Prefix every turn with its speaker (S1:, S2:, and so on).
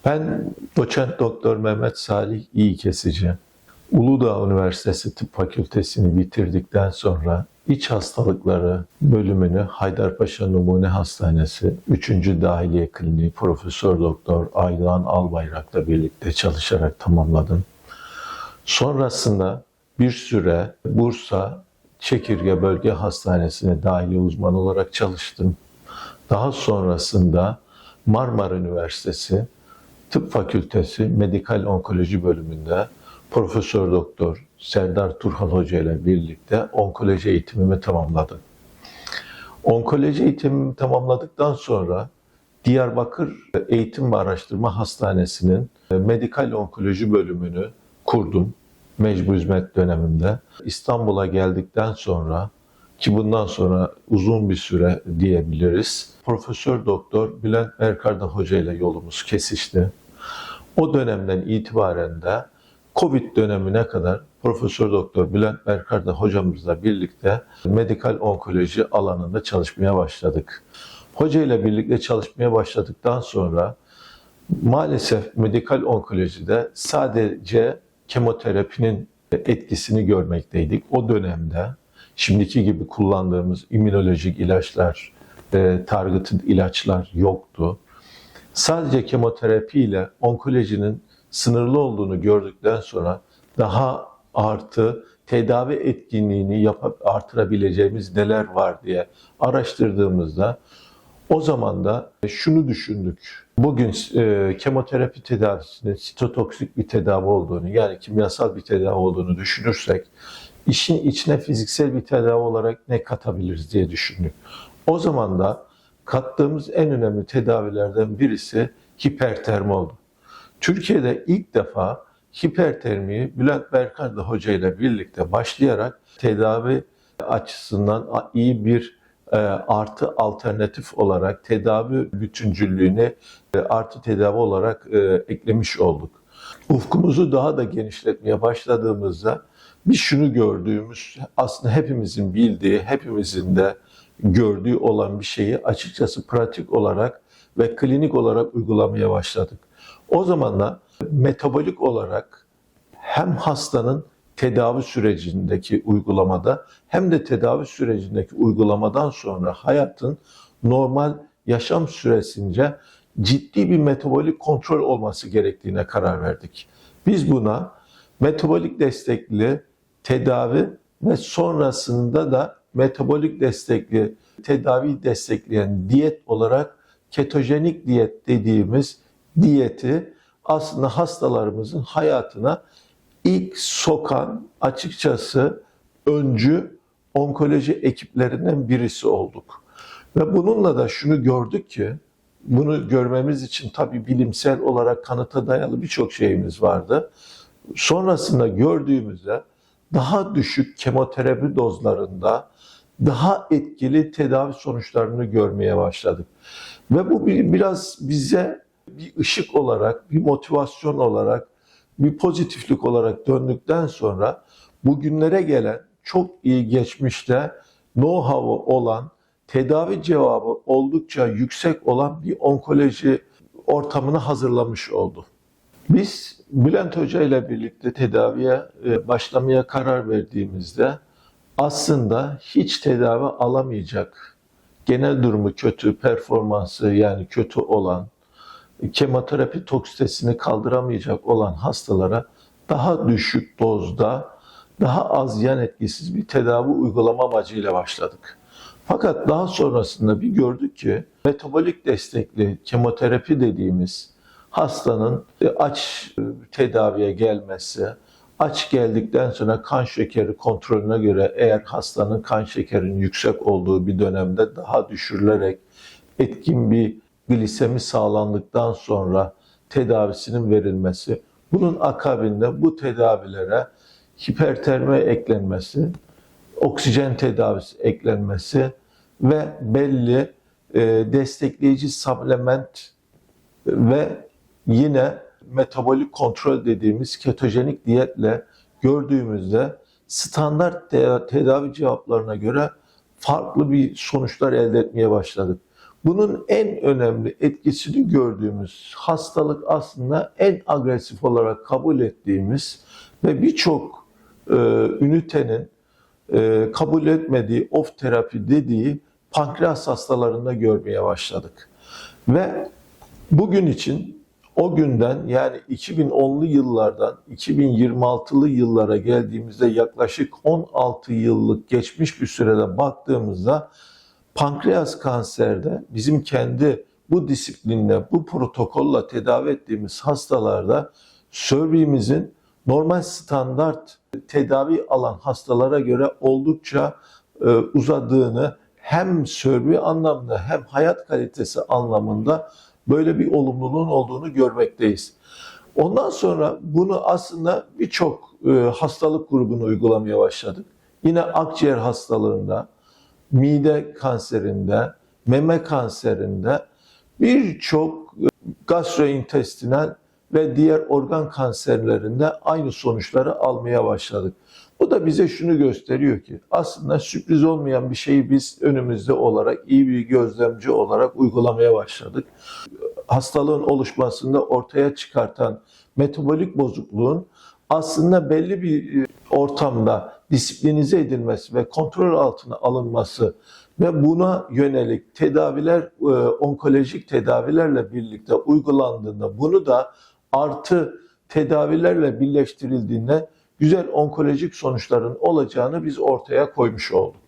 S1: Ben doçent doktor Mehmet Salih İyikesici. Uludağ Üniversitesi Tıp Fakültesini bitirdikten sonra İç Hastalıkları bölümünü Haydarpaşa Numune Hastanesi 3. Dahiliye Kliniği Profesör Doktor Aydoğan Albayrak'la birlikte çalışarak tamamladım. Sonrasında bir süre Bursa Çekirge Bölge Hastanesi'ne dahiliye uzmanı olarak çalıştım. Daha sonrasında Marmara Üniversitesi Tıp Fakültesi Medikal Onkoloji bölümünde Profesör Doktor Serdar Turhal Hoca ile birlikte onkoloji eğitimimi tamamladım. Onkoloji eğitimimi tamamladıktan sonra Diyarbakır Eğitim ve Araştırma Hastanesi'nin Medikal Onkoloji bölümünü kurdum mecbur hizmet dönemimde. İstanbul'a geldikten sonra ki bundan sonra uzun bir süre diyebiliriz. Profesör Doktor Bülent Berkarda Hoca ile yolumuz kesişti. O dönemden itibaren de Covid dönemine kadar Profesör Doktor Bülent Berkarda hocamızla birlikte medikal onkoloji alanında çalışmaya başladık. Hoca ile birlikte çalışmaya başladıktan sonra maalesef medikal onkolojide sadece kemoterapinin etkisini görmekteydik. O dönemde şimdiki gibi kullandığımız immünolojik ilaçlar, targeted ilaçlar yoktu. Sadece kemoterapi ile onkolojinin sınırlı olduğunu gördükten sonra daha artı tedavi etkinliğini artırabileceğimiz neler var diye araştırdığımızda o zaman da şunu düşündük. Bugün kemoterapi tedavisinin sitotoksik bir tedavi olduğunu, yani kimyasal bir tedavi olduğunu düşünürsek işin içine fiziksel bir tedavi olarak ne katabiliriz diye düşündük. O zaman da kattığımız en önemli tedavilerden birisi hipertermi oldu. Türkiye'de ilk defa hipertermiyi Bülent Berkarda Hoca ile birlikte başlayarak tedavi açısından iyi bir artı alternatif olarak tedavi bütüncüllüğüne artı tedavi olarak eklemiş olduk. Ufkumuzu daha da genişletmeye başladığımızda biz şunu gördüğümüz, aslında hepimizin bildiği, hepimizin de gördüğü olan bir şeyi açıkçası pratik olarak ve klinik olarak uygulamaya başladık. O zaman da metabolik olarak hem hastanın tedavi sürecindeki uygulamada hem de tedavi sürecindeki uygulamadan sonra hayatın normal yaşam süresince ciddi bir metabolik kontrol olması gerektiğine karar verdik. Biz buna metabolik destekli tedavi ve sonrasında da metabolik destekli tedavi destekleyen diyet olarak ketojenik diyet dediğimiz diyeti aslında hastalarımızın hayatına ilk sokan açıkçası öncü onkoloji ekiplerinden birisi olduk. Ve bununla da şunu gördük ki, bunu görmemiz için tabii bilimsel olarak kanıta dayalı birçok şeyimiz vardı. Sonrasında gördüğümüzde daha düşük kemoterapi dozlarında daha etkili tedavi sonuçlarını görmeye başladık. Ve bu biraz bize bir ışık olarak, bir motivasyon olarak, bir pozitiflik olarak döndükten sonra bugünlere gelen çok iyi geçmişte know-how'u olan, tedavi cevabı oldukça yüksek olan bir onkoloji ortamını hazırlamış oldu. Biz Bülent Hoca ile birlikte tedaviye başlamaya karar verdiğimizde aslında hiç tedavi alamayacak, genel durumu kötü, performansı yani kötü olan, kemoterapi toksitesini kaldıramayacak olan hastalara daha düşük dozda, daha az yan etkisiz bir tedavi uygulama amacıyla başladık. Fakat daha sonrasında bir gördük ki metabolik destekli kemoterapi dediğimiz hastanın aç tedaviye gelmesi, aç geldikten sonra kan şekeri kontrolüne göre eğer hastanın kan şekerinin yüksek olduğu bir dönemde daha düşürülerek etkin bir glisemi sağlandıktan sonra tedavisinin verilmesi, bunun akabinde bu tedavilere hipertermi eklenmesi, oksijen tedavisi eklenmesi ve belli destekleyici supplement ve yine metabolik kontrol dediğimiz ketojenik diyetle gördüğümüzde standart tedavi cevaplarına göre farklı bir sonuçlar elde etmeye başladık. Bunun en önemli etkisini gördüğümüz hastalık aslında en agresif olarak kabul ettiğimiz ve birçok ünitenin kabul etmediği off terapi dediği pankreas hastalarında görmeye başladık. Ve bugün için o günden yani 2010'lu yıllardan 2026'lı yıllara geldiğimizde yaklaşık 16 yıllık geçmiş bir sürede baktığımızda pankreas kanserde bizim kendi bu disiplinle, bu protokolla tedavi ettiğimiz hastalarda cervix'imizin normal standart tedavi alan hastalara göre oldukça uzadığını hem cervix anlamında hem hayat kalitesi anlamında böyle bir olumluluğun olduğunu görmekteyiz. Ondan sonra bunu aslında birçok hastalık grubuna uygulamaya başladık. Yine akciğer hastalığında, mide kanserinde, meme kanserinde birçok gastrointestinal ve diğer organ kanserlerinde aynı sonuçları almaya başladık. Bu da bize şunu gösteriyor ki aslında sürpriz olmayan bir şeyi biz önümüzde olarak iyi bir gözlemci olarak uygulamaya başladık. Hastalığın oluşmasında ortaya çıkartan metabolik bozukluğun aslında belli bir ortamda disiplinize edilmesi ve kontrol altına alınması ve buna yönelik tedaviler, onkolojik tedavilerle birlikte uygulandığında bunu da artı tedavilerle birleştirildiğinde güzel onkolojik sonuçların olacağını biz ortaya koymuş olduk.